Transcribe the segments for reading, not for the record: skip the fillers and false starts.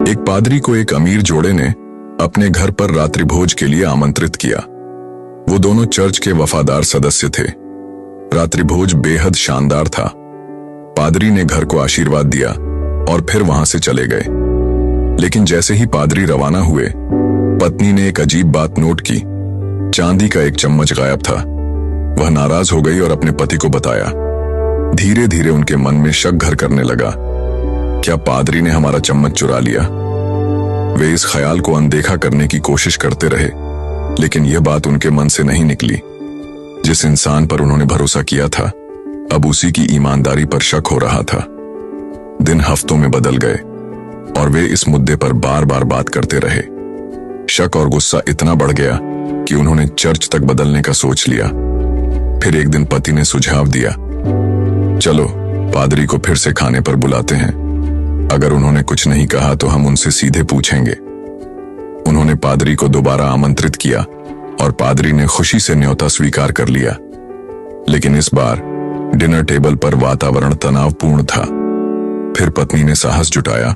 एक पादरी को एक अमीर जोड़े ने अपने घर पर रात्रि भोज के लिए आमंत्रित किया। वो दोनों चर्च के वफादार सदस्य थे। रात्रि भोज बेहद शानदार था। पादरी ने घर को आशीर्वाद दिया और फिर वहां से चले गए। लेकिन जैसे ही पादरी रवाना हुए, पत्नी ने एक अजीब बात नोट की। चांदी का एक चम्मच गायब था। वह नाराज हो गई और अपने पति को बताया। धीरे धीरे उनके मन में शक घर करने लगा। क्या पादरी ने हमारा चम्मच चुरा लिया? वे इस ख्याल को अनदेखा करने की कोशिश करते रहे, लेकिन यह बात उनके मन से नहीं निकली। जिस इंसान पर उन्होंने भरोसा किया था, अब उसी की ईमानदारी पर शक हो रहा था। दिन हफ्तों में बदल गए और वे इस मुद्दे पर बार बार बात करते रहे। शक और गुस्सा इतना बढ़ गया कि उन्होंने चर्च तक बदलने का सोच लिया। फिर एक दिन पति ने सुझाव दिया, चलो पादरी को फिर से खाने पर बुलाते हैं। अगर उन्होंने कुछ नहीं कहा तो हम उनसे सीधे पूछेंगे। उन्होंने पादरी को दोबारा आमंत्रित किया और पादरी ने खुशी से न्योता स्वीकार कर लिया। लेकिन इस बार डिनर टेबल पर वातावरण तनावपूर्ण था। फिर पत्नी ने साहस जुटाया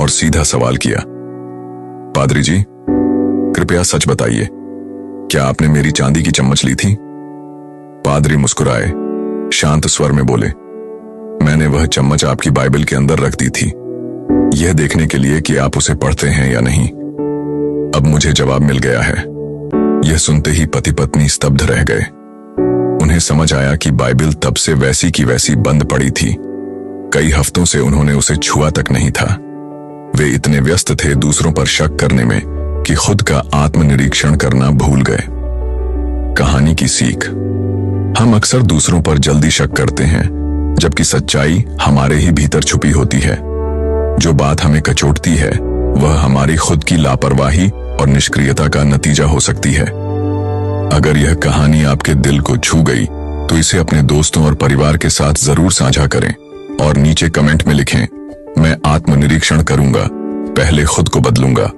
और सीधा सवाल किया, पादरी जी, कृपया सच बताइए, क्या आपने मेरी चांदी की चम्मच ली थी? पादरी मुस्कुराए, शांत स्वर में बोले, मैंने वह चम्मच आपकी बाइबल के अंदर रख दी थी, यह देखने के लिए कि आप उसे पढ़ते हैं या नहीं। अब मुझे जवाब मिल गया है। यह सुनते ही पति पत्नी स्तब्ध रह गए। उन्हें समझ आया कि बाइबल तब से वैसी की वैसी बंद पड़ी थी। कई हफ्तों से उन्होंने उसे छुआ तक नहीं था। वे इतने व्यस्त थे दूसरों पर शक करने में कि खुद का आत्मनिरीक्षण करना भूल गए। कहानी की सीख, हम अक्सर दूसरों पर जल्दी शक करते हैं, जबकि सच्चाई हमारे ही भीतर छुपी होती है। जो बात हमें कचोटती है, वह हमारी खुद की लापरवाही और निष्क्रियता का नतीजा हो सकती है। अगर यह कहानी आपके दिल को छू गई, तो इसे अपने दोस्तों और परिवार के साथ जरूर साझा करें और नीचे कमेंट में लिखें, मैं आत्मनिरीक्षण करूंगा, पहले खुद को बदलूंगा।